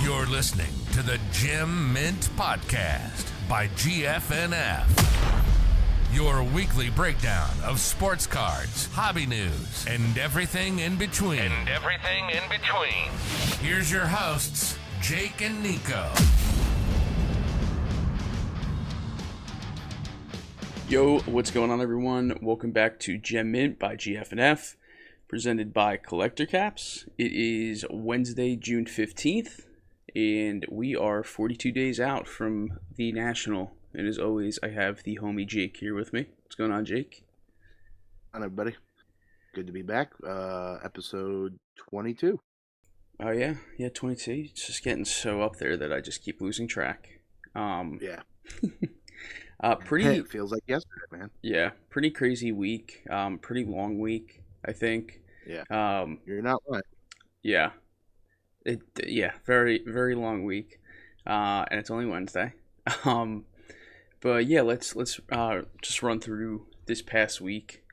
You're listening to the Gem Mint Podcast by GFNF. Your weekly breakdown of sports cards, hobby news, and everything in between. Here's your hosts, Jake and Nico. Yo, what's going on, everyone? Welcome back to Gem Mint by GFNF, presented by Collector Caps. It is Wednesday, June 15th, and we are 42 days out from the National. And as always, I have the homie Jake here with me. What's going on, Jake? Hi, everybody. Good to be back. Episode 22. Oh, yeah, 22. It's just getting so up there that I just keep losing track. Yeah. Pretty. Hey, it feels like yesterday, man. Yeah, pretty crazy week. Pretty long week, I think. Yeah. You're not lying. Yeah. Very, very long week. And it's only Wednesday. But yeah, let's just run through this past week.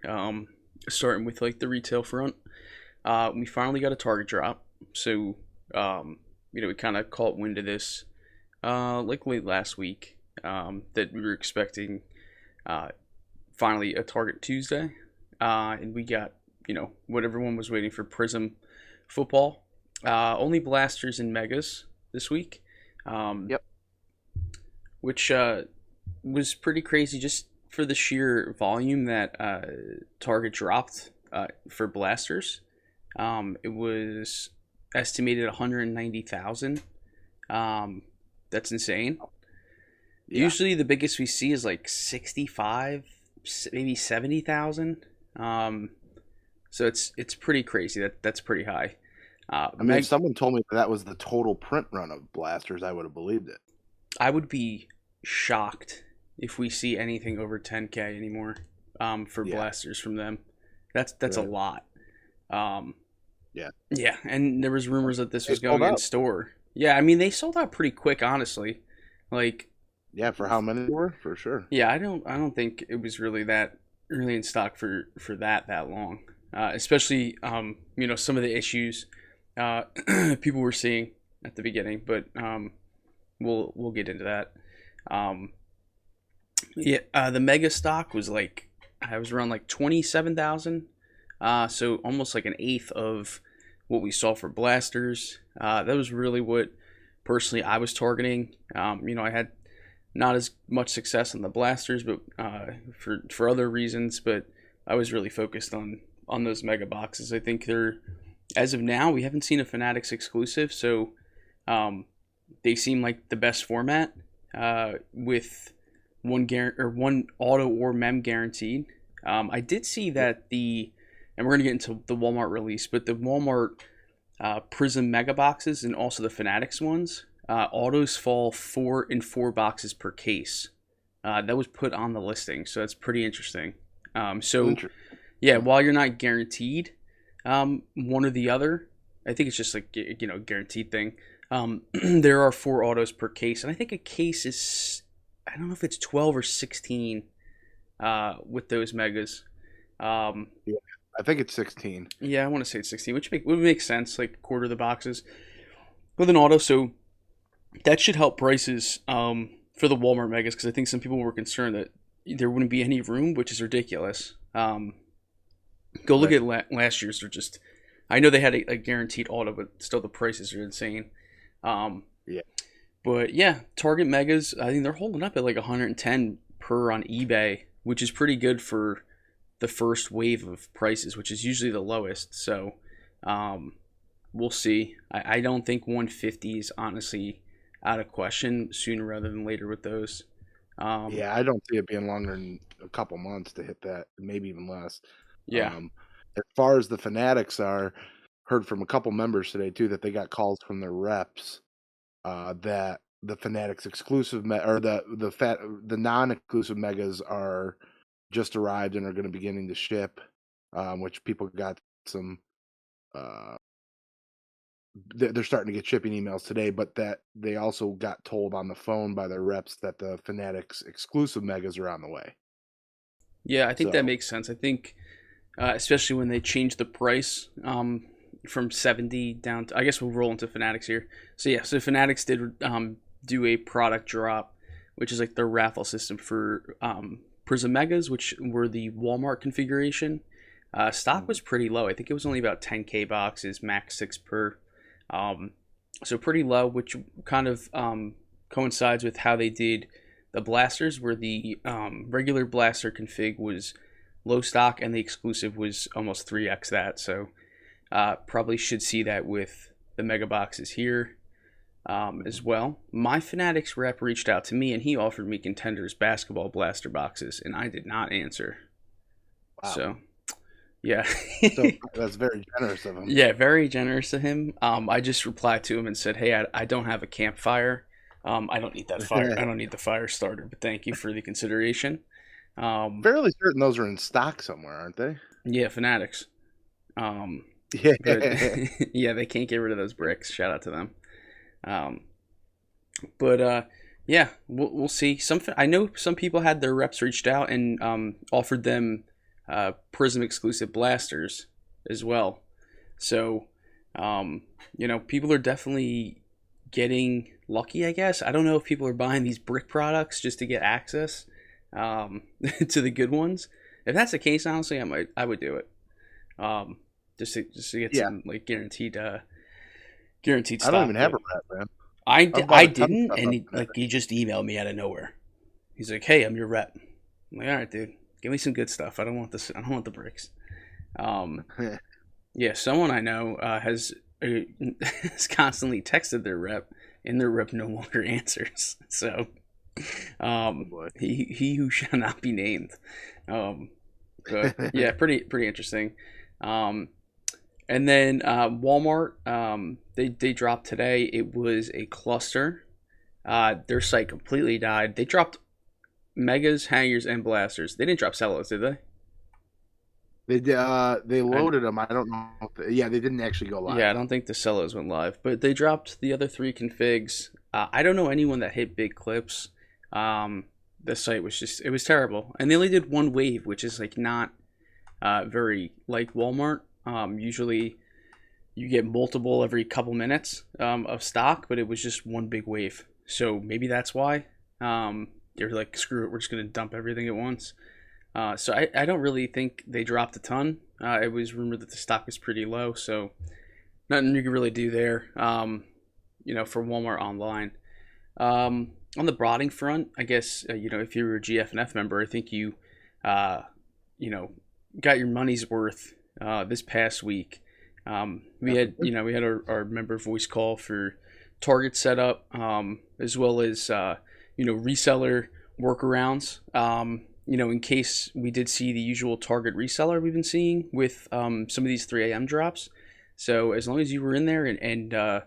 Starting with like the retail front. We finally got a Target drop. So we kind of caught wind of this like late last week. That we were expecting finally a Target Tuesday. And we got, what everyone was waiting for, Prizm football. Only blasters and megas this week. Yep. Which was pretty crazy just for the sheer volume that Target dropped for blasters. It was estimated 190,000. That's insane. Yeah. Usually the biggest we see is like 65, maybe 70,000. So it's pretty crazy. That's pretty high. If someone told me that was the total print run of blasters, I would have believed it. I would be shocked if we see anything over 10K anymore for blasters from them. That's right. A lot. Yeah, and there was rumors that this was going in store. Yeah, I mean, they sold out pretty quick, honestly. Like, yeah, for how many were? For sure. Yeah, I don't think it was really in stock for that long. Especially some of the issues people were seeing at the beginning, but we'll get into that. The mega stock was around like 27,000. So almost like an eighth of what we saw for blasters. That was really what personally I was targeting. I had not as much success on the blasters, but for other reasons. But I was really focused on those mega boxes. I think as of now, we haven't seen a Fanatics exclusive, so they seem like the best format with one auto or mem guaranteed. I did see that and we're gonna get into the Walmart release, but the Walmart Prizm mega boxes and also the Fanatics ones. Autos fall 4 in 4 boxes per case. That was put on the listing, so that's pretty interesting. While you're not guaranteed one or the other, I think it's just like guaranteed thing. There are 4 autos per case, and I think a case is, I don't know if it's 12 or 16 with those megas. I think it's 16. Yeah, I want to say it's 16, which would make sense, like a quarter of the boxes with an auto. So that should help prices for the Walmart megas, because I think some people were concerned that there wouldn't be any room, which is ridiculous. Go look at last year's. They're just, I know they had a guaranteed auto, but still the prices are insane. But yeah, Target megas, I think they're holding up at like 110 per on eBay, which is pretty good for the first wave of prices, which is usually the lowest. So we'll see. I don't think 150 is honestly out of question sooner rather than later with those. I don't see it being longer than a couple months to hit that, maybe even less. Yeah. As far as the Fanatics heard from a couple members today too that they got calls from their reps that the Fanatics exclusive the non-exclusive megas are just arrived and are going to be beginning to ship, which people got some. They're starting to get shipping emails today, but that they also got told on the phone by their reps that the Fanatics exclusive megas are on the way. Yeah, I think that makes sense. I think, especially when they changed the price from 70 down to, I guess we'll roll into Fanatics here. So yeah, so Fanatics did do a product drop, which is like their raffle system for Prizm Megas, which were the Walmart configuration. Stock was pretty low. I think it was only about 10K boxes, max 6 per. So pretty low, which kind of coincides with how they did the blasters, where the regular blaster config was low stock and the exclusive was almost 3x that. So probably should see that with the mega boxes here as well. My Fanatics rep reached out to me and he offered me Contenders basketball blaster boxes, and I did not answer. Wow. So yeah. So that's very generous of him. Yeah, very generous of him. I just replied to him and said, hey, I don't have a campfire. I don't need that fire. I don't need the fire starter, but thank you for the consideration. Fairly certain those are in stock somewhere, aren't they? Yeah, Fanatics. Yeah. Yeah, they can't get rid of those bricks. Shout out to them. But yeah, we'll see. I know some people had their reps reached out and offered them Prizm exclusive blasters as well. So, people are definitely getting lucky, I guess. I don't know if people are buying these brick products just to get access to the good ones. If that's the case, honestly, I would do it. Just to get some like guaranteed stock. I don't even have a rep, man. I didn't, and he just emailed me out of nowhere. He's like, "Hey, I'm your rep." I'm like, "All right, dude. Give me some good stuff. I don't want this. I don't want the bricks." Yeah, someone I know has constantly texted their rep, and their rep no longer answers. So, he who shall not be named. But yeah, pretty interesting. And then Walmart, they dropped today. It was a cluster. Their site completely died. They dropped megas, hangers, and blasters. They didn't drop cellos, did they? They loaded them. I don't know. They didn't actually go live. Yeah, I don't think the cellos went live, but they dropped the other 3 configs. I don't know anyone that hit big clips. The site was it was terrible, and they only did 1 wave, which is like not very like Walmart. Usually you get multiple every couple minutes of stock, but it was just 1 big wave. So maybe that's why they're like, screw it, we're just gonna dump everything at once. So I don't really think they dropped a ton. It was rumored that the stock was pretty low, so nothing you can really do there. For Walmart online. On the broading front, I guess if you were a GFNF member, I think you got your money's worth this past week. We had our member voice call for target setup, as well as reseller workarounds. In case we did see the usual target reseller we've been seeing with some of these 3 a.m. drops. So as long as you were in there and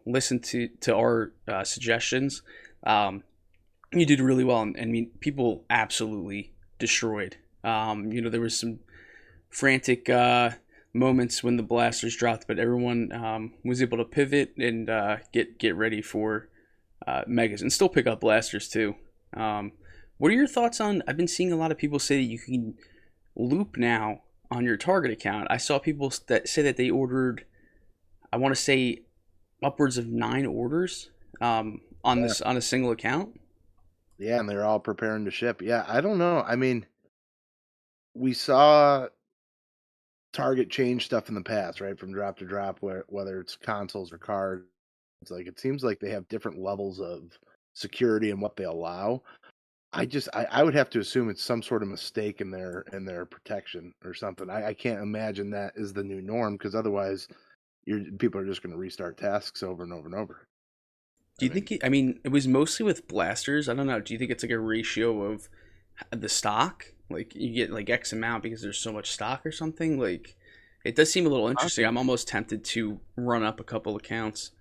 listened to our suggestions, you did really well. And I mean, people absolutely destroyed. There was some frantic moments when the blasters dropped, but everyone was able to pivot and get ready for megas and still pick up blasters too. What are your thoughts on? I've been seeing a lot of people say that you can loop now on your target account. I saw people that say that they ordered, I want to say, upwards of 9 orders on a single account. Yeah, and they're all preparing to ship. Yeah, I don't know. I mean, we saw Target change stuff in the past, right? From drop to drop, whether it's consoles or cards. It's like it seems like they have different levels of security and what they allow. I would have to assume it's some sort of mistake in their protection or something. I can't imagine that is the new norm, because otherwise people are just going to restart tasks over and over and over. Do you think it was mostly with blasters? I don't know. Do you think it's like a ratio of the stock? Like you get like X amount because there's so much stock or something? Like it does seem a little interesting. I'm almost tempted to run up a couple accounts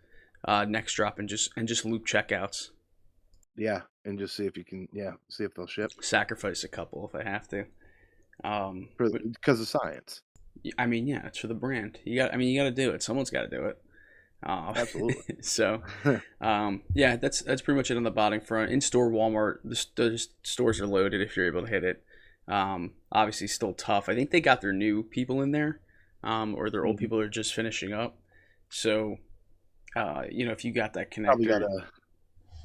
next drop and just loop checkouts. Yeah, and just see if you can. Yeah, see if they'll ship. Sacrifice a couple if I have to. Because of science. I mean, yeah, it's for the brand. You got to do it. Someone's got to do it. Absolutely. So, yeah, that's pretty much it on the bottom front. In store, Walmart, the stores are loaded if you're able to hit it. Obviously, still tough. I think they got their new people in there. or their old people are just finishing up. So, if you got that Probably connector,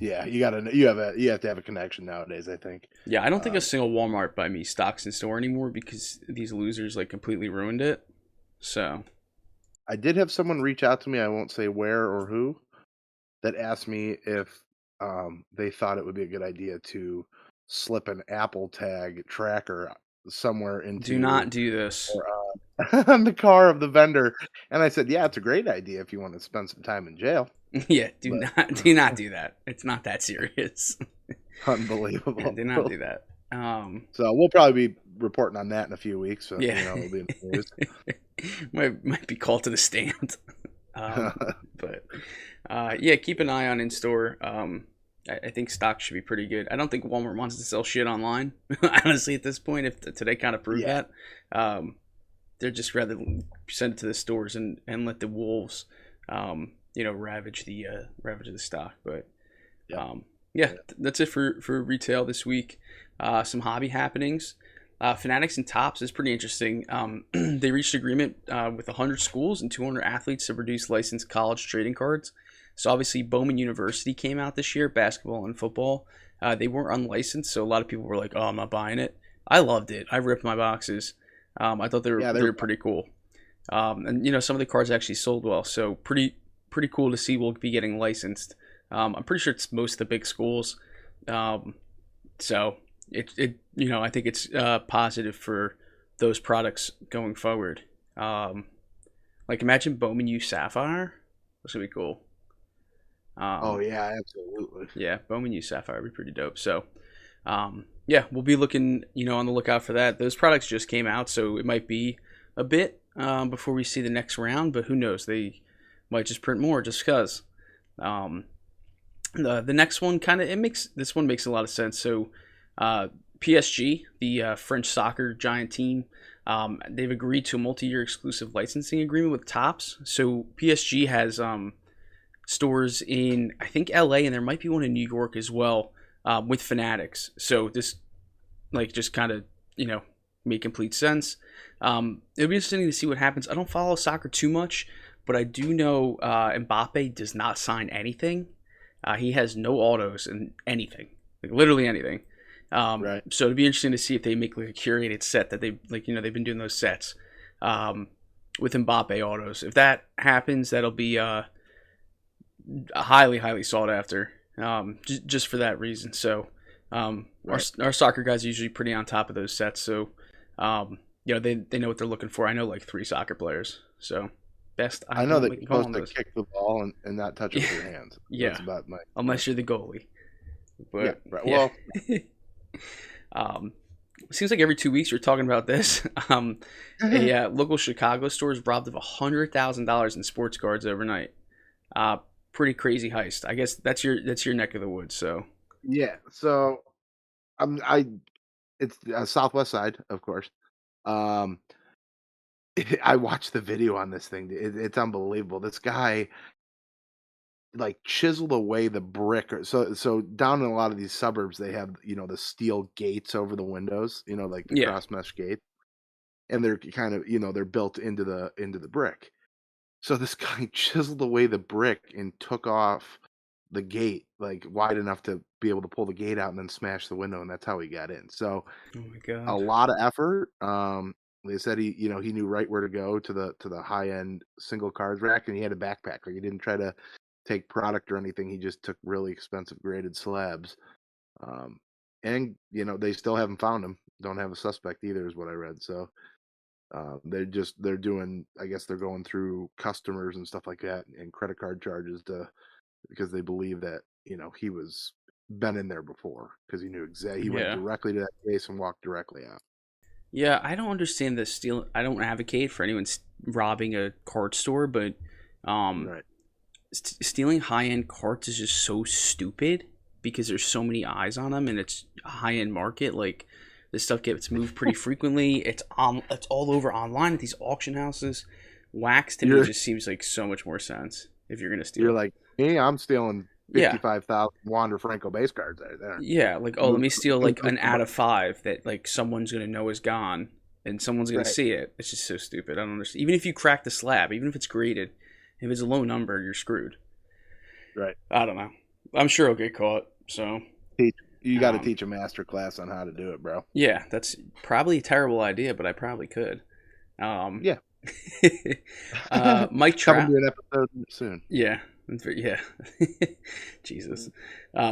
you have to have a connection nowadays, I think. yeah, I don't think a single Walmart by me stocks in store anymore because these losers like completely ruined it. So I did have someone reach out to me, I won't say where or who, that asked me if they thought it would be a good idea to slip an Apple Tag tracker somewhere into do not do this. or, on the car of the vendor, and I said, yeah, it's a great idea if you want to spend some time in jail. Yeah, do not do that. It's not that serious. Unbelievable. Do not do that. So we'll probably be reporting on that in a few weeks. So, Yeah, it'll be in the news. might be called to the stand. But yeah, keep an eye on in store. I think stock should be pretty good. I don't think Walmart wants to sell shit online. Honestly, at this point, if today kind of proved that, they're just rather send it to the stores and let the wolves, ravage the stock. But that's it for retail this week. Some hobby happenings. Fanatics and Topps is pretty interesting. They reached agreement with 100 schools and 200 athletes to produce licensed college trading cards. So obviously Bowman University came out this year, basketball and football. They weren't unlicensed, so a lot of people were like, "Oh, I'm not buying it." I loved it. I ripped my boxes. I thought they were pretty cool. And some of the cards actually sold well, so pretty cool to see. We'll be getting licensed. I'm pretty sure it's most of the big schools. So I think it's positive for those products going forward. Imagine Bowman U Sapphire. This would be cool. Oh yeah, absolutely. Yeah, Bowman U Sapphire would be pretty dope. So, we'll be looking, on the lookout for that. Those products just came out, so it might be a bit before we see the next round. But who knows? They might just print more just because. The next one this one makes a lot of sense. So, PSG, the French soccer giant team, they've agreed to a multi-year exclusive licensing agreement with Topps. So PSG has stores in, I think, LA, and there might be one in New York as well, with Fanatics. So this just kind of make complete sense. It'll be interesting to see what happens. I don't follow soccer too much, but I do know Mbappe does not sign anything. He has no autos in anything, literally anything. Right. So it'd be interesting to see if they make a curated set that they've been doing those sets with Mbappe autos. If that happens, that'll be highly, highly sought after, just for that reason. So our soccer guys are usually pretty on top of those sets. So they know what they're looking for. I know 3 soccer players. So best I know that you're supposed to kick the ball and not touch it with your hands. Yeah, that's about unless you're the goalie. But Well, seems like every 2 weeks you're talking about this. A local Chicago store is robbed of $100,000 in sports cards overnight. Pretty crazy heist. I guess that's your neck of the woods. So yeah. So it's Southwest side, of course. I watched the video on this thing. It's unbelievable. This guy chiseled away the brick. So down in a lot of these suburbs, they have the steel gates over the windows. The cross mesh gate, and they're kind of they're built into the brick. So this guy chiseled away the brick and took off the gate wide enough to be able to pull the gate out and then smash the window, and that's how he got in. So oh my God, a lot of effort. They said he knew right where to go to the high end single cards rack, and he had a backpack. He didn't try to take product or anything. He just took really expensive graded slabs. And they still haven't found him. Don't have a suspect either, is what I read. So they're doing, I guess they're going through customers and stuff like that and credit card charges because they believe that he was been in there before, because he knew exactly. He went directly to that case and walked directly out. Yeah, I don't understand the steal. I don't advocate for anyone robbing a card store, but Right. stealing high-end carts is just so stupid because there's so many eyes on them, and it's a high-end market. This stuff gets moved pretty frequently. It's all over online at these auction houses. Wax to me just seems like so much more sense if you're gonna steal. You're like, hey, I'm stealing 55,000 Wander Franco base cards right there. Yeah, let me steal an out of 5 that someone's gonna know is gone, and someone's going to see it. It's just so stupid. I don't understand. Even if you crack the slab, even if it's graded, if it's a low number, you're screwed. Right. I don't know. I'm sure I'll get caught. So you got to teach a master class on how to do it, bro. Yeah, that's probably a terrible idea, but I probably could. Yeah. Mike Trout. Coming to an episode soon. Yeah. Yeah. Jesus.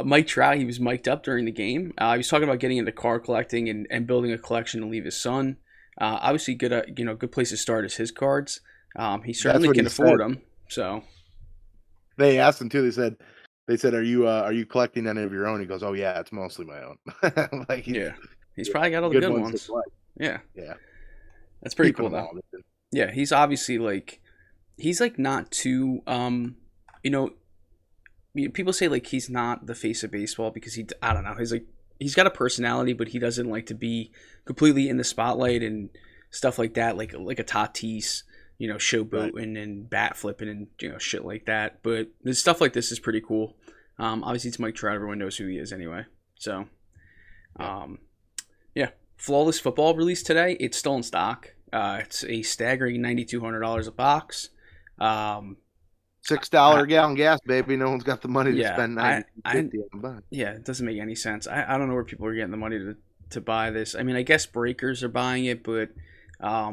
Mike Trout, he was mic'd up during the game. He was talking about getting into car collecting and building a collection to leave his son. Obviously, good place to start is his cards. He certainly can afford them. So they asked him too. They said, "Are you collecting any of your own?" He goes, "Oh yeah, it's mostly my own." He's probably got all the good ones. Yeah. That's pretty cool though. Yeah, he's obviously he's not too people say he's not the face of baseball because I don't know, he's got a personality, but he doesn't like to be completely in the spotlight and stuff like that, like a Tatis, showboating and bat flipping and shit like that. But this stuff like this is pretty cool. Obviously it's Mike Trout, everyone knows who he is anyway. So Flawless Football released today. It's still in stock. It's a staggering $9,200 a box. $6 a gallon gas, baby. No one's got the money to spend $9.50 on a box. Yeah, it doesn't make any sense. I don't know where people are getting the money to buy this. I mean, I guess breakers are buying it, but I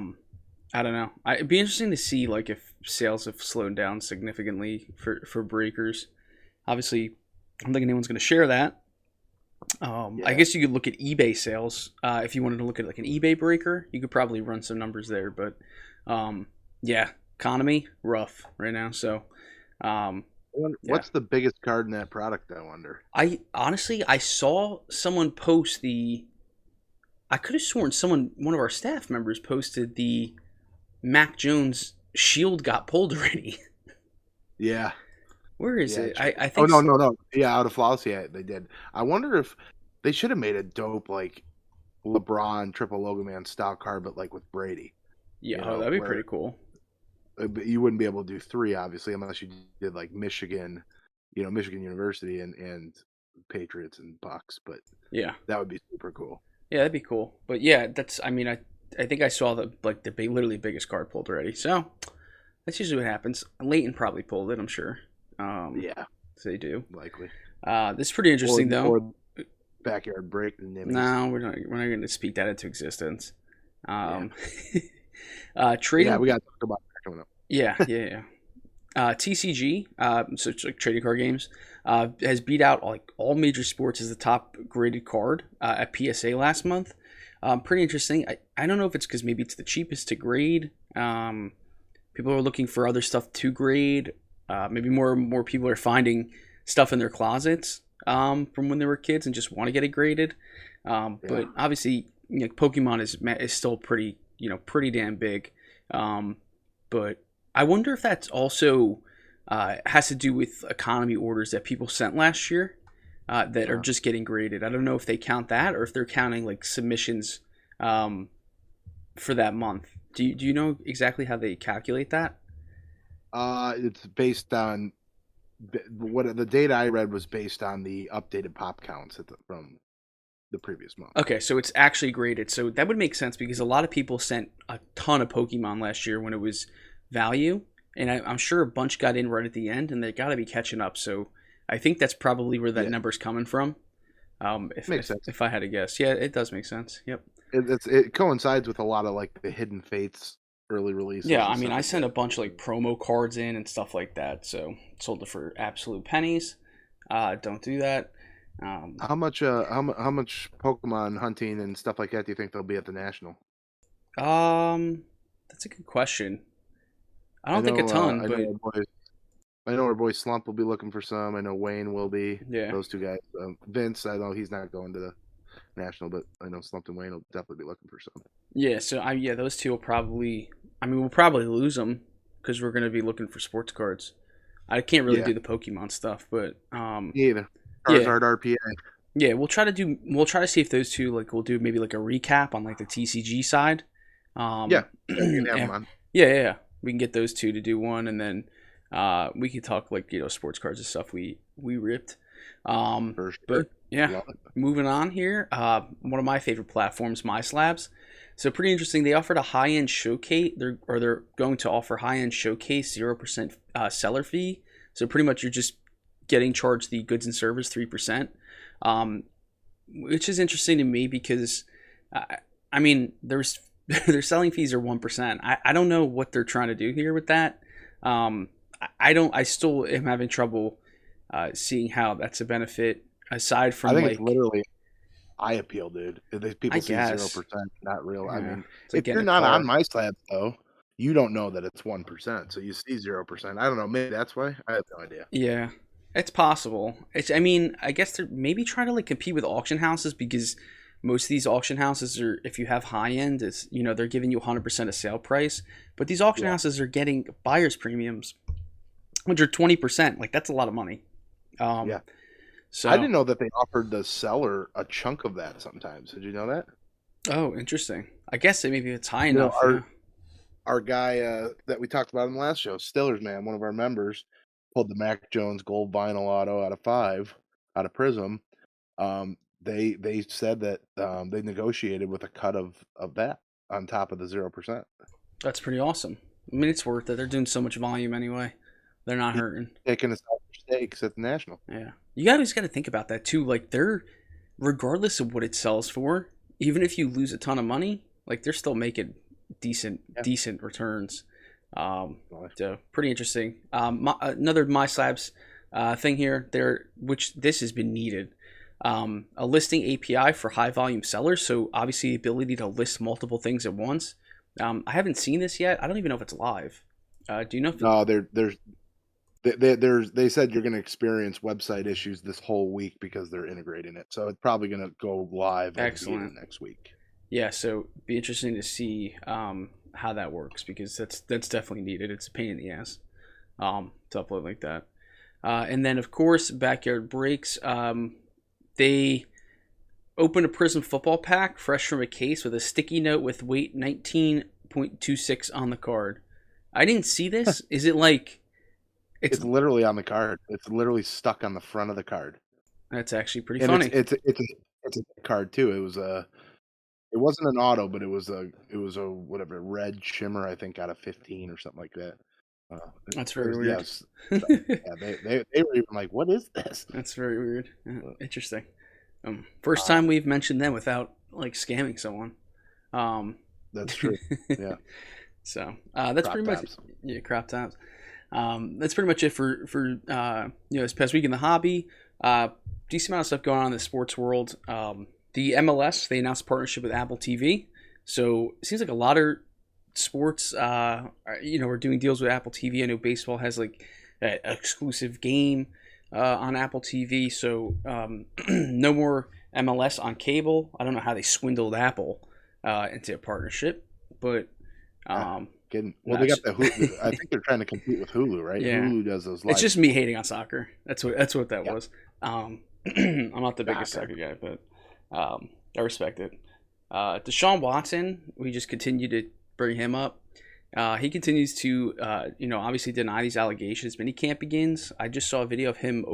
don't know. It'd be interesting to see if sales have slowed down significantly for breakers. Obviously, I don't think anyone's going to share that. I guess you could look at eBay sales. If you wanted to look at an eBay breaker, you could probably run some numbers there. But economy rough right now. So what's the biggest card in that product, I wonder? I saw someone post I could have sworn one of our staff members posted the Mac Jones shield got pulled already. Yeah. Where is it? I think. Oh no. Yeah, out of Flawless. Yeah, they did. I wonder if they should have made a dope LeBron triple logo man style card, but with Brady. Yeah, that'd be pretty cool. You wouldn't be able to do 3, obviously, unless you did Michigan, Michigan University and Patriots and Bucks. But yeah, that would be super cool. Yeah, that'd be cool. But yeah, I think I saw the literally biggest card pulled already. So that's usually what happens. Leighton probably pulled it, I'm sure. Yeah, so they do likely. This is pretty interesting though. Or backyard break. No, we're not going to speak that into existence. Trading. Yeah, we got to talk about that coming up. Yeah. TCG, so it's trading card games, has beat out all major sports as the top graded card at PSA last month. Pretty interesting. I don't know if it's because maybe it's the cheapest to grade. People are looking for other stuff to grade. Maybe more people are finding stuff in their closets from when they were kids and just want to get it graded. But obviously, Pokemon is still pretty damn big. But I wonder if that's also has to do with economy orders that people sent last year that are just getting graded. I don't know if they count that or if they're counting submissions for that month. Do you know exactly how they calculate that? It's based on what the data I read was based on the updated pop counts from the previous month. Okay, so it's actually graded. So that would make sense because a lot of people sent a ton of Pokemon last year when it was value, and I'm sure a bunch got in right at the end, and they got to be catching up. So I think that's probably where that number's coming from. Makes sense. If I had to guess. Yeah, it does make sense. Yep. It coincides with a lot of the Hidden Fates early releases. Yeah, I mean, I sent a bunch of promo cards in and stuff like that, so sold it for absolute pennies. Don't do that. How much Pokemon hunting and stuff like that do you think there'll be at the National? That's a good question. I don't think a ton, but I know our boy Slump will be looking for some. I know Wayne will be. Yeah. Those two guys. Vince, I know he's not going to the National, but I know Slump and Wayne will definitely be looking for some. Yeah, so those two will probably. I mean, we'll probably lose them because we're going to be looking for sports cards. I can't really do the Pokemon stuff, but me either. Charizard RPA. Yeah, we'll try to see if those two we'll do maybe a recap on the TCG side. Yeah, you can have them on. Yeah. We can get those two to do one, and then We could talk like sports cards and stuff we ripped. For sure. But yeah, moving on here. One of my favorite platforms, MySlabs. So pretty interesting. They offered a high-end showcase. They're going to offer high-end showcase 0% seller fee. So pretty much you're just getting charged the goods and service 3%, which is interesting to me because I mean their selling fees are 1%. I don't know what they're trying to do here with that. I still am having trouble seeing how that's a benefit aside from. I think it's literally eye appeal, dude. If people see 0%, not real. Yeah. I mean, if you're not on MySlab though, you don't know that it's 1%. So you see 0%. I don't know. Maybe that's why. I have no idea. Yeah, it's possible. I mean, I guess they're maybe trying to like compete with auction houses because most of these auction houses are, if you have high end, it's they're giving you 100% of sale price. But these auction houses are getting buyer's premiums, which are 20%. Like that's a lot of money. Yeah. So I didn't know that they offered the seller a chunk of that sometimes. Did you know that? Oh, interesting. I guess maybe it's high enough. Our guy that we talked about in the last show, Stillers Man, one of our members, pulled the Mac Jones gold vinyl auto out of 5 out of Prizm. They said that they negotiated with a cut of that on top of the 0%. That's pretty awesome. I mean, it's worth it. They're doing so much volume anyway. They're not hurting. Taking us out for stakes at the National. Yeah. You guys got to think about that too. Like they're, regardless of what it sells for, even if you lose a ton of money, like they're still making decent returns. So pretty interesting. Another MySlabs thing here, which this has been needed. A listing API for high volume sellers. So obviously the ability to list multiple things at once. I haven't seen this yet. I don't even know if it's live. Do you know? No, they said you're going to experience website issues this whole week because they're integrating it. So it's probably going to go live next week. Yeah, so be interesting to see how that works because that's definitely needed. It's a pain in the ass to upload like that. And then, of course, Backyard Breaks. They opened a Prizm football pack fresh from a case with a sticky note with weight 19.26 on the card. I didn't see this. Is it like... It's literally on the card. It's literally stuck on the front of the card. That's actually pretty funny. It's a card too. It wasn't an auto, but it was a whatever red shimmer, I think, out of 15 or something like that. That's very weird. Yes. They were even like, "What is this?" That's very weird. Interesting. First time we've mentioned them without like scamming someone. That's true. Yeah. So that's crop pretty tops. much crop tops. That's pretty much it for this past week in the hobby. Decent amount of stuff going on in the sports world. The MLS, they announced a partnership with Apple TV. So it seems like a lot of sports, are doing deals with Apple TV. I know baseball has like an exclusive game on Apple TV. So no more MLS on cable. I don't know how they swindled Apple into a partnership, but they got the Hulu. I think they're trying to compete with Hulu, right? Yeah. Hulu does those live. It's just me hating on soccer. That's what that was. I'm not the biggest soccer guy, but I respect it. Deshaun Watson, we just continue to bring him up. He continues to, obviously deny these allegations. Minicamp begins. I just saw a video of him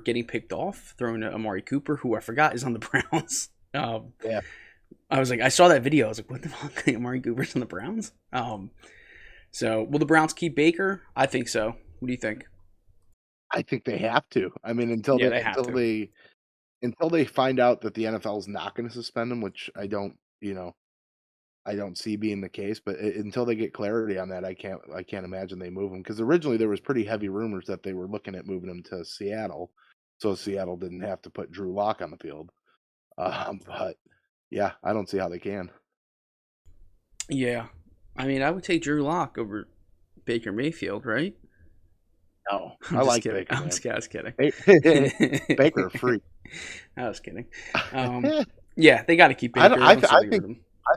getting picked off, throwing to Amari Cooper, who I forgot is on the Browns. Yeah. I was like, I saw that video. I was like, what the fuck? Amari Cooper's on the Browns? So will the Browns keep Baker? I think so. What do you think? I think they have to. I mean, until they find out that the NFL is not going to suspend him, which I don't see being the case. But until they get clarity on that, I can't imagine they move him, because originally there was pretty heavy rumors that they were looking at moving him to Seattle, so Seattle didn't have to put Drew Lock on the field. But yeah, I don't see how they can. Yeah, I mean, I would take Drew Lock over Baker Mayfield, right? No, I like kidding. Baker. I was kidding. Baker free. I was kidding. Yeah, they got to keep Baker. I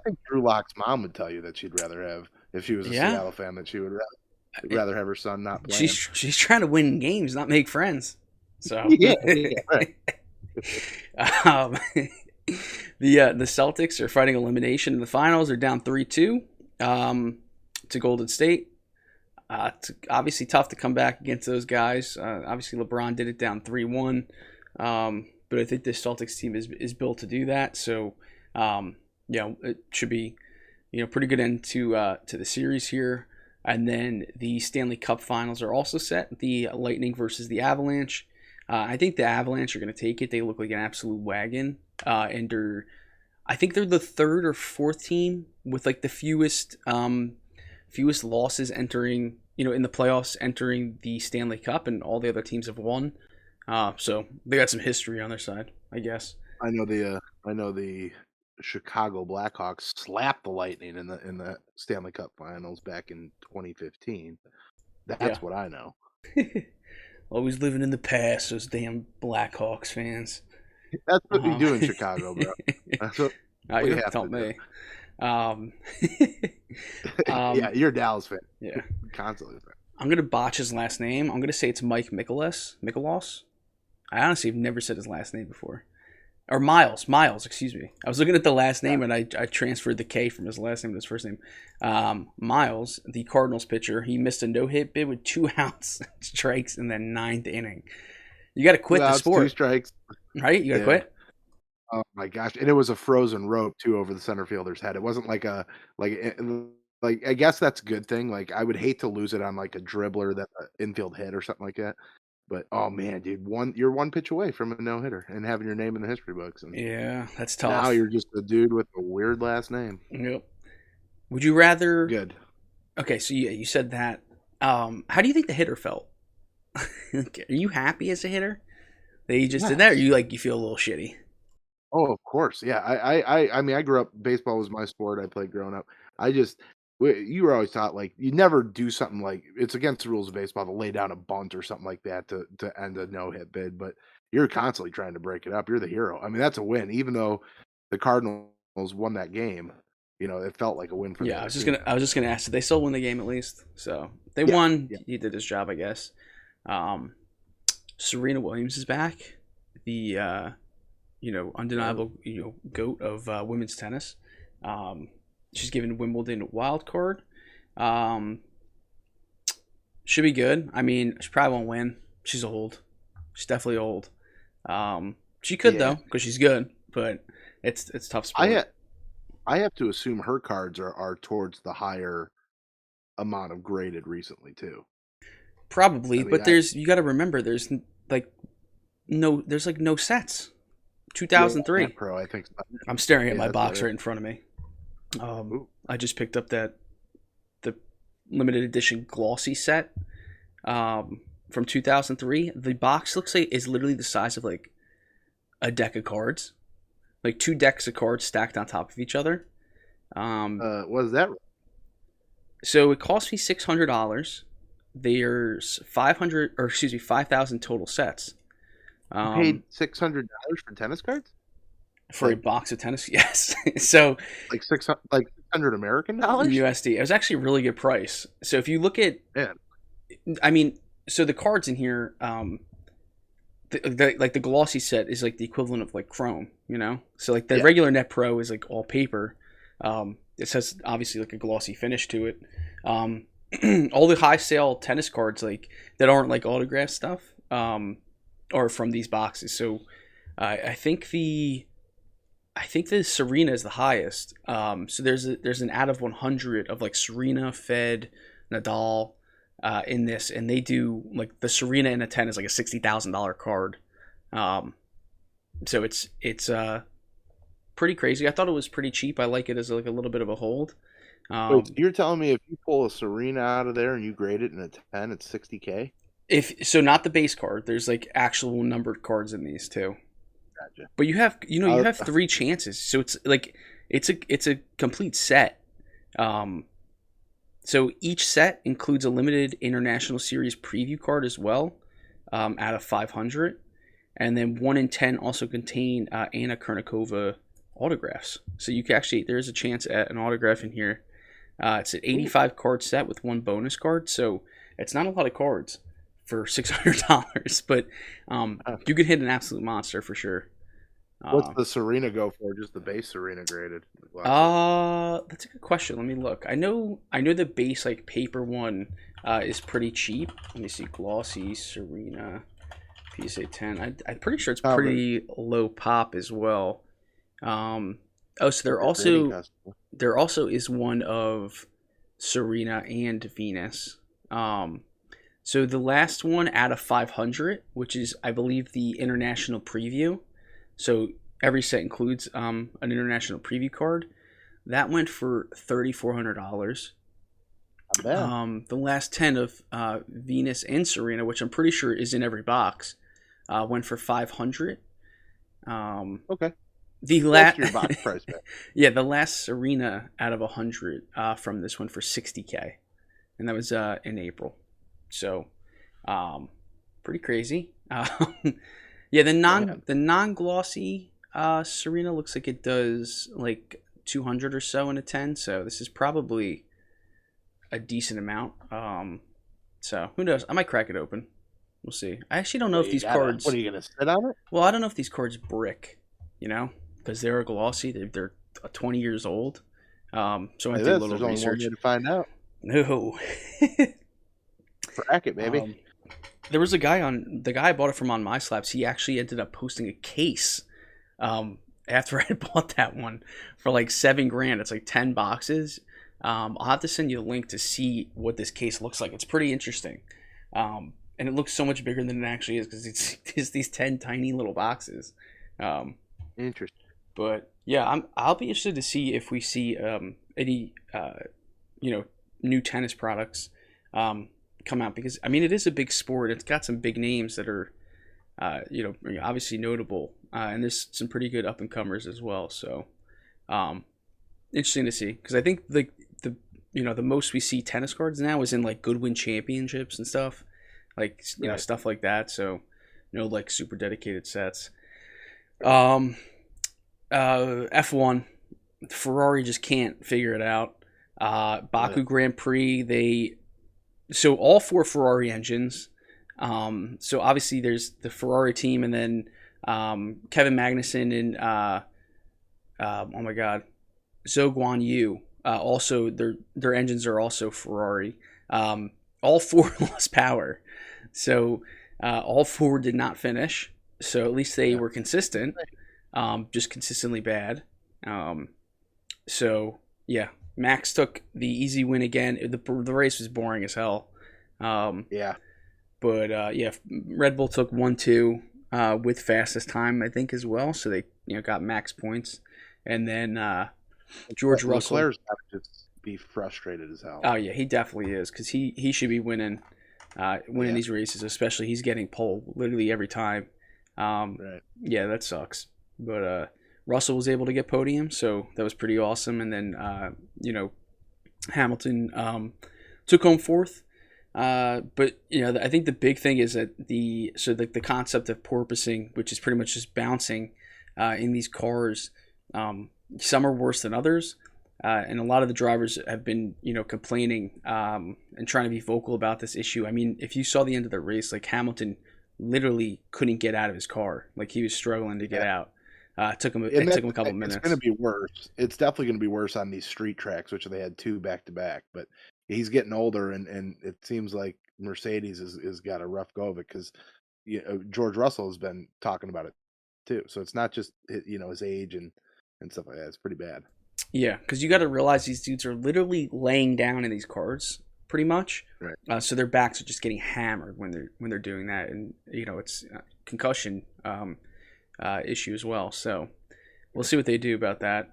think Drew Lock's mom would tell you that she'd rather have, if she was a Seattle fan, that she would rather have her son not play. She's trying to win games, not make friends. So yeah, right. The Celtics are fighting elimination in the finals. They're down 3-2 to Golden State. It's obviously tough to come back against those guys. Obviously, LeBron did it down 3-1. But I think this Celtics team is built to do that. So, it should be, pretty good end to the series here. And then the Stanley Cup Finals are also set. The Lightning versus the Avalanche. I think the Avalanche are going to take it. They look like an absolute wagon. And I think they're the third or fourth team with like the fewest losses entering, in the playoffs, entering the Stanley Cup, and all the other teams have won. So they got some history on their side, I guess. I know the Chicago Blackhawks slapped the Lightning in the Stanley Cup Finals back in 2015. That's what I know. Always living in the past, those damn Blackhawks fans. That's what we do in Chicago, bro. That's what you have to tell me. Yeah, you're a Dallas fan. Yeah, constantly a fan. I'm gonna botch his last name. I'm gonna say it's Mike Mikolas. I honestly have never said his last name before. Or Miles, excuse me. I was looking at the last name and I transferred the K from his last name to his first name. Miles, the Cardinals pitcher, he missed a no-hit bid with 2 outs, strikes in the 9th inning. You got to quit the sport. 2 strikes. Right? You got to quit? Oh, my gosh. And it was a frozen rope, too, over the center fielder's head. It wasn't like I guess that's a good thing. Like, I would hate to lose it on, like, a dribbler that's an infield hit or something like that. But, oh, man, dude, you're 1 pitch away from a no-hitter and having your name in the history books. And yeah, that's tough. now you're just a dude with a weird last name. Yep. Would you rather... Good. Okay, so you said that. How do you think the hitter felt? Are you happy as a hitter that you just did that, or you feel a little shitty? Oh, of course. Yeah. I mean, I grew up, baseball was my sport. I played growing up. You were always taught, like, you never do something like, it's against the rules of baseball to lay down a bunt or something like that to end a no-hit bid, but you're constantly trying to break it up. You're the hero. I mean, that's a win. Even though the Cardinals won that game, it felt like a win for them. Yeah, I was just gonna ask, did they still win the game at least? So they won. Yeah. He did his job, I guess. Serena Williams is back. The undeniable GOAT of women's tennis. She's given Wimbledon a wild card. Should be good. I mean, she probably won't win. She's old. She's definitely old. She could though, because she's good. But it's tough sport. I have to assume her cards are towards the higher amount of graded recently too. Probably, I mean, but you got to remember there's no sets. 2003. Pro, I think. I'm staring at my box right in front of me. I just picked up the limited edition glossy set from 2003. The box looks like is literally the size of like a deck of cards, like 2 decks of cards stacked on top of each other. What is that? So it cost me $600. There's 5,000 total sets. You paid $600 for tennis cards? For a box of tennis, yes. So like $600 American dollars USD. It was actually a really good price. So if you look at, I mean, so the cards in here, the glossy set is like the equivalent of like chrome, So like the regular Net Pro is like all paper. It has obviously like a glossy finish to it. All the high sale tennis cards like that aren't like autograph stuff, are from these boxes. So I think the Serena is the highest. So there's an out of 100 of like Serena, Fed, Nadal in this, and they do like the Serena in a 10 is like a $60,000 card. So it's pretty crazy. I thought it was pretty cheap. I like it as like a little bit of a hold. Wait, you're telling me if you pull a Serena out of there and you grade it in a 10, it's $60K? Not the base card. There's like actual numbered cards in these too. Gotcha. But you have 3 chances, so it's like it's a complete set. So each set includes a limited International Series preview card as well, out of 500, and then 1 in 10 also contain Anna Kournikova autographs. So you can there's a chance at an autograph in here. It's an 85 card set with 1 bonus card, so it's not a lot of cards for $600, but you could hit an absolute monster for sure. What's the Serena go for? Just the base Serena graded? That's a good question. Let me look. I know the base like paper one is pretty cheap. Let me see, glossy Serena PSA 10. I'm pretty sure it's pretty low pop as well. So there also is one of Serena and Venus. So the last one out of 500, which is I believe the international preview. So every set includes an international preview card. That went for $3,400. The last 10 of Venus and Serena, which I'm pretty sure is in every box, went for $500. Okay. The last your box price, man. Yeah, the last Serena out of 100 from this one for $60K, and that was in April. So, pretty crazy. Yeah, the non-glossy Serena looks like it does like 200 or so in a 10. So this is probably a decent amount. So who knows? I might crack it open. We'll see. I actually don't know if these cards. What are you gonna sit on it? Well, I don't know if these cards brick. Because they're glossy. They're 20 years old. So I did a little There's research. Only one way to find out. No. Bracket, baby. There was the guy I bought it from on MySlabs. He actually ended up posting a case after I bought that one for like $7,000. It's like 10 boxes. I'll have to send you a link to see what this case looks like. It's pretty interesting. And it looks so much bigger than it actually is because it's these 10 tiny little boxes. Interesting. But yeah, I'll be interested to see if we see any new tennis products come out, because I mean it is a big sport. It's got some big names that are obviously notable, and there's some pretty good up and comers as well. So interesting to see, because I think the most we see tennis cards now is in like Goodwin Championships and stuff, like stuff like that. So like super dedicated sets. F1, Ferrari just can't figure it out. Baku Grand Prix, so all 4 Ferrari engines. So obviously there's the Ferrari team, and then Kevin Magnussen and oh my God, Zhou Guan Yu. Also their engines are also Ferrari. All 4 lost power, so all 4 did not finish. So at least they were consistent. Just consistently bad. So yeah, Max took the easy win again. The race was boring as hell. Yeah. But Red Bull took 1-2 with fastest time, I think, as well. So they got max points, and then George Russell. Leclerc's got to just be frustrated as hell. Oh yeah, he definitely is, because he should be winning these races, especially he's getting pole literally every time. Right. Yeah, that sucks. But Russell was able to get podium, so that was pretty awesome. And then Hamilton took home 4th. But I think the big thing is that the concept of porpoising, which is pretty much just bouncing in these cars, some are worse than others, and a lot of the drivers have been complaining and trying to be vocal about this issue. I mean, if you saw the end of the race, like Hamilton literally couldn't get out of his car, like he was struggling to get out. It took him a couple minutes. It's going to be worse. It's definitely going to be worse on these street tracks, which they had 2 back to back. But he's getting older, and it seems like Mercedes is got a rough go of it, because George Russell has been talking about it too. So it's not just his age and stuff like that. It's pretty bad. Yeah, because you got to realize these dudes are literally laying down in these cars, pretty much. Right. So their backs are just getting hammered when they're doing that, and it's concussion issue as well. So we'll see what they do about that.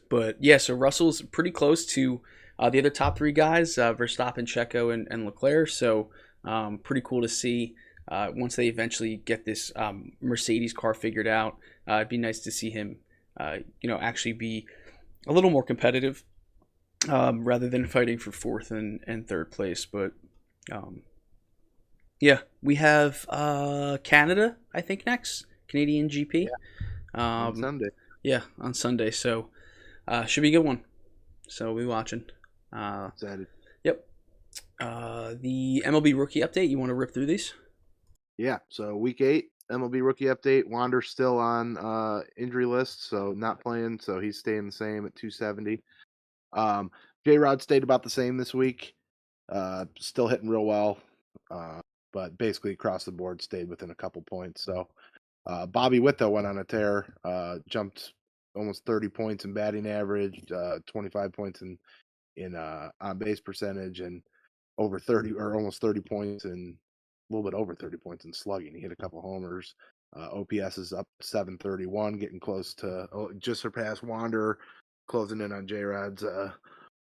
But yeah, so Russell's pretty close to the other top 3 guys, Verstappen, Checo, and Leclerc. So pretty cool to see once they eventually get this Mercedes car figured out. It'd be nice to see him, actually be a little more competitive rather than fighting for 4th and 3rd place. But yeah, we have Canada, I think, next. Canadian GP. On Sunday. Yeah, on Sunday. So should be a good one. So we'll be watching. Excited. Yep. The MLB rookie update. You want to rip through these? Yeah. So week 8 MLB rookie update. Wander's still on injury list, so not playing. So he's staying the same at 270. J-Rod stayed about the same this week. Still hitting real well, but basically across the board stayed within a couple points. So Bobby Witt, though, went on a tear, jumped almost 30 points in batting average, 25 points in on base percentage, and over 30 or almost 30 points and a little bit over 30 points in slugging. He hit a couple homers. OPS is up 731, getting close to just surpassed Wander, closing in on J-Rod's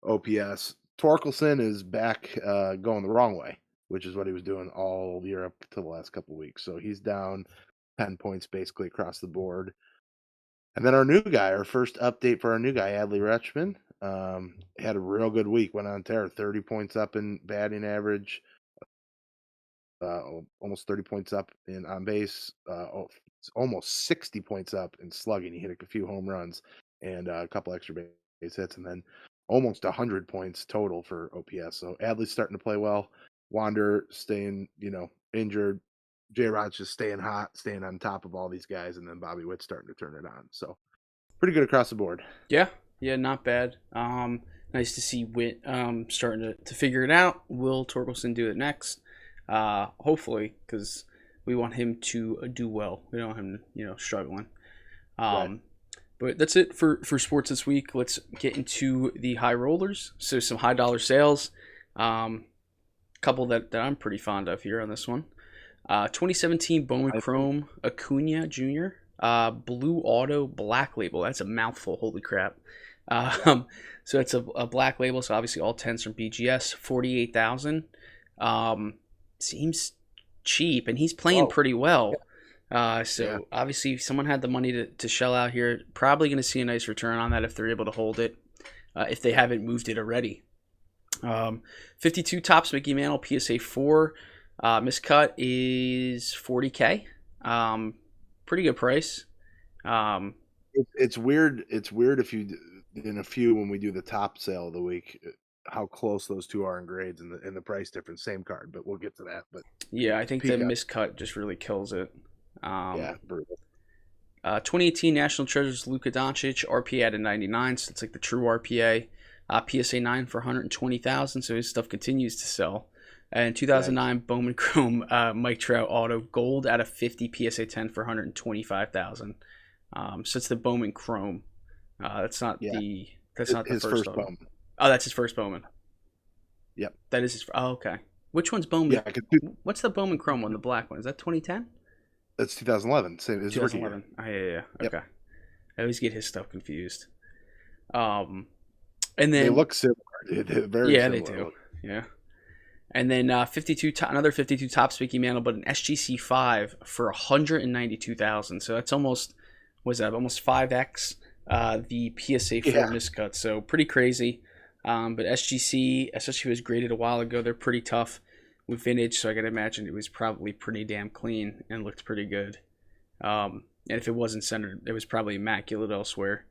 OPS. Torkelson is back going the wrong way, which is what he was doing all year up to the last couple of weeks. So he's down 10 points basically across the board. And then our new guy, our first update for our new guy, Adley Richman, had a real good week. Went on tear, 30 points up in batting average, almost 30 points up in on base, almost 60 points up in slugging. He hit a few home runs and a couple extra base hits, and then almost 100 points total for OPS. So Adley's starting to play well. Wander staying, injured. J-Rod's just staying hot, staying on top of all these guys, and then Bobby Witt's starting to turn it on. So pretty good across the board. Yeah, not bad. Nice to see Witt starting to figure it out. Will Torkelson do it next? Hopefully, because we want him to do well. We don't want him, struggling. Right. But that's it for sports this week. Let's get into the high rollers. So some high dollar sales. Couple that I'm pretty fond of here on this one. 2017 Bowman Chrome Acuna Jr. Blue Auto Black Label. That's a mouthful. Holy crap. So it's a black label. So obviously all 10s from BGS. 48,000. Seems cheap, and he's playing pretty well. Obviously someone had the money to shell out here. Probably going to see a nice return on that if they're able to hold it, if they haven't moved it already. 52 Topps Mickey Mantle PSA 4 miscut is $40K. Pretty good price. It's weird. It's weird if you in a few when we do the top sale of the week, how close those two are in grades and the price difference. Same card, but we'll get to that. But yeah, I think the miscut just really kills it. Brutal. 2018 National Treasures Luka Doncic RPA at a 99, so it's like the true RPA. PSA 9 for 120,000, so his stuff continues to sell. And 2009 Bowman Chrome Mike Trout Auto Gold at a 50 PSA 10 for 125,000. So it's the Bowman Chrome. That's not the first Bowman. Oh, that's his first Bowman. Yep. That is his. Oh, okay. Which one's Bowman? Yeah, what's the Bowman Chrome one? The black one. Is that 2010? That's 2011. Same as 2011. Oh, yeah. Okay. Yep. I always get his stuff confused. And then they look similar. They're very similar. They do. Yeah. And then another 52 Topps Mickey Mantle, but an SGC 5 for 192,000. So that's almost 5x the PSA 4 miscut. So pretty crazy. But SGC, especially if it was graded a while ago, they're pretty tough with vintage. So I can imagine it was probably pretty damn clean and looked pretty good. And if it wasn't centered, it was probably immaculate elsewhere.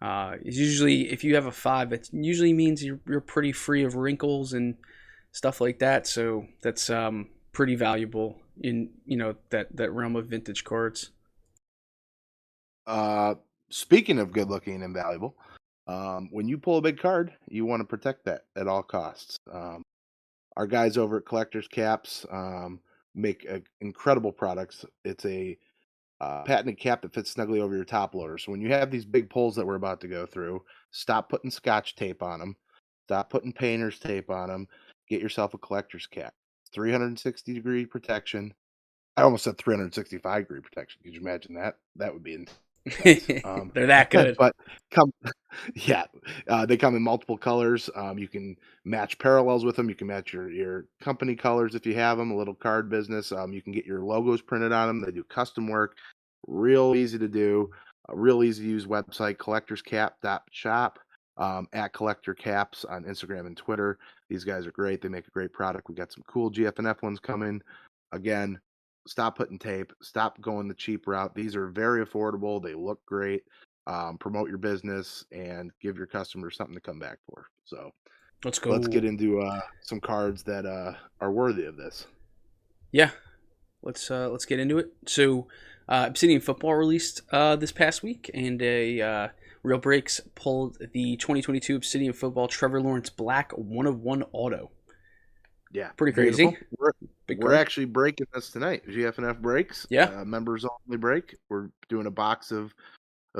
It's usually, if you have a 5, it usually means you're pretty free of wrinkles and stuff like that. So that's pretty valuable in that realm of vintage cards. Speaking of good looking and valuable, when you pull a big card, you want to protect that at all costs. Our guys over at Collector's Caps make incredible products. It's a patented cap that fits snugly over your top loader. So when you have these big pulls that we're about to go through, stop putting Scotch tape on them. Stop putting painter's tape on them. Get yourself a collector's cap. 360-degree protection. I almost said 365-degree protection. Could you imagine that? That would be intense. They're that good. But they come in multiple colors. You can match parallels with them. You can match your company colors if you have them. A little card business. You can get your logos printed on them. They do custom work. Real easy to do. A real easy to use website. collectorscap.shop. At Collector Caps on Instagram and Twitter. These guys are great. They make a great product. We got some cool GFNF ones coming. Again, stop putting tape. Stop going the cheap route. These are very affordable. They look great. Promote your business and give your customers something to come back for. So let's go. Let's get into some cards that are worthy of this. Yeah, let's get into it. So Obsidian Football released this past week, and a Real Breaks pulled the 2022 Obsidian Football Trevor Lawrence Black 1/1 auto. Yeah, pretty crazy. We're actually breaking this tonight. GFNF breaks. Yeah, members only break. We're doing a box of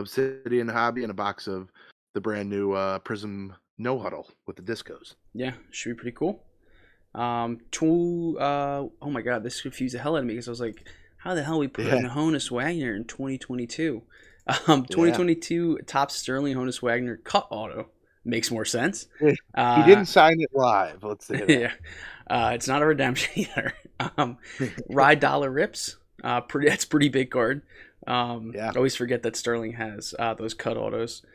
City and Hobby and a box of the brand new Prizm No Huddle with the discos. Yeah, should be pretty cool. Oh my god, this confused the hell out of me because I was like, how the hell are we putting Honus Wagner in 2022? 2022 Top Sterling Honus Wagner cut auto makes more sense. He didn't sign it live. Let's say that. Yeah. It's not a redemption either. Ride Dollar Rips. That's a pretty big card. I always forget that Sterling has those cut autos.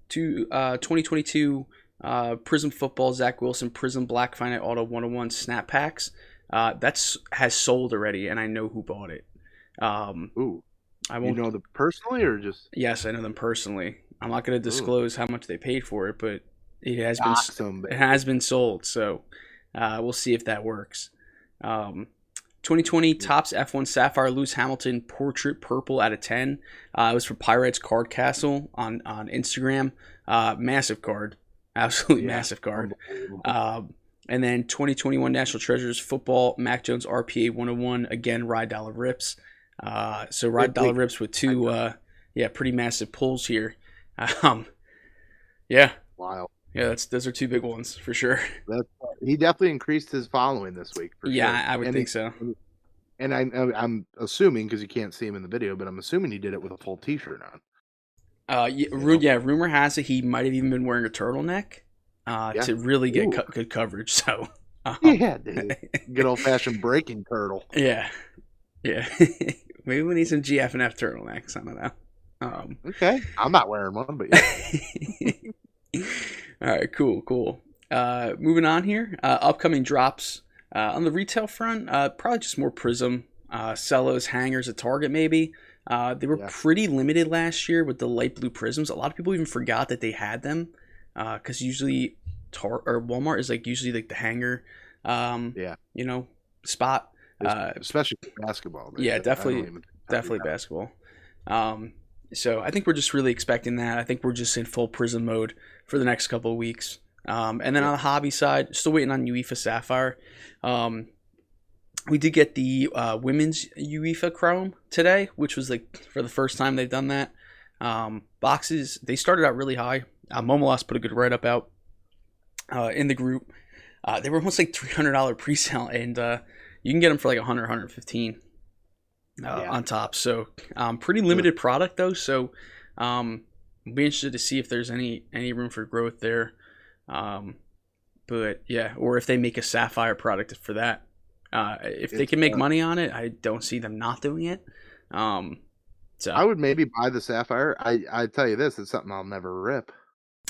2022 Prizm Football Zach Wilson Prizm Black Finite Auto 101 Snap Packs. Has sold already, and I know who bought it. Ooh. I won't. You know them personally, or just? Yes, I know them personally. I'm not going to disclose how much they paid for it, but it has been sold. So we'll see if that works. 2020 Topps F1 Sapphire Lewis Hamilton Portrait Purple out of 10. It was for Pirates Card Castle on Instagram. Massive card. Absolutely massive card. And then 2021 National Treasures Football Mac Jones RPA 101. Again, Ride Dollar Rips. So Ride Dollar Rips with two pretty massive pulls here. Wow. Yeah, those are two big ones for sure. He definitely increased his following this week. Sure. I would think so. And I'm assuming, because you can't see him in the video, but I'm assuming he did it with a full T-shirt on. Rumor has it he might have even been wearing a turtleneck to really get good coverage. So dude. Good old fashioned breaking turtle. Yeah. Maybe we need some GFNF turtlenecks. I don't know. Okay, I'm not wearing one, but yeah. All right, cool. Moving on here. Upcoming drops on the retail front. Probably just more Prizm, cellos, hangers at Target maybe. They were pretty limited last year with the light blue Prizms. A lot of people even forgot that they had them because usually Walmart is usually the hanger, spot. Especially basketball. Yeah, definitely basketball. So I think we're just really expecting that. I think we're just in full Prizm mode for the next couple of weeks. And then on the hobby side, still waiting on UEFA Sapphire. We did get the women's UEFA Chrome today, which was for the first time they've done that. Boxes, they started out really high. Momolas put a good write-up out in the group. They were almost $300 pre-sale, and you can get them for $100, $115 on top. So pretty limited product though. So I'll be interested to see if there's any room for growth there. But yeah, or if they make a Sapphire product for that. If they can make money on it, I don't see them not doing it. So I would maybe buy the Sapphire. I tell you this, it's something I'll never rip.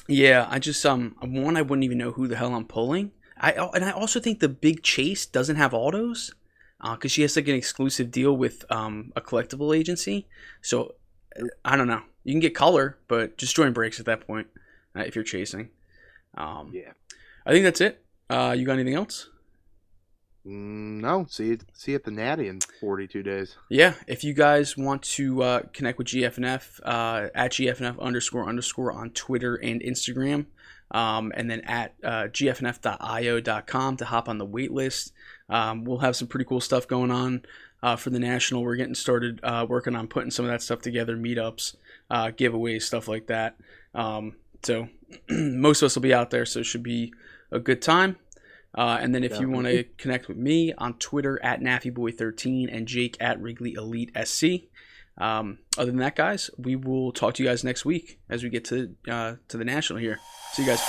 Yeah, I just I wouldn't even know who the hell I'm pulling. I also think the Big Chase doesn't have autos because she has an exclusive deal with a collectible agency. So I don't know. You can get color, but just join breaks at that point if you're chasing. I think that's it. You got anything else? No. See you at the Natty in 42 days. Yeah. If you guys want to connect with GFNF, at GFNF__ on Twitter and Instagram. And then at gfnf.io.com to hop on the wait list. We'll have some pretty cool stuff going on for the National. We're getting started working on putting some of that stuff together, meetups, giveaways, stuff like that. So most of us will be out there, so it should be a good time. And then if you want to connect with me on Twitter at NaffyBoy13 and Jake at Wrigley Elite SC. Other than that, guys, we will talk to you guys next week as we get to the National here. See you guys.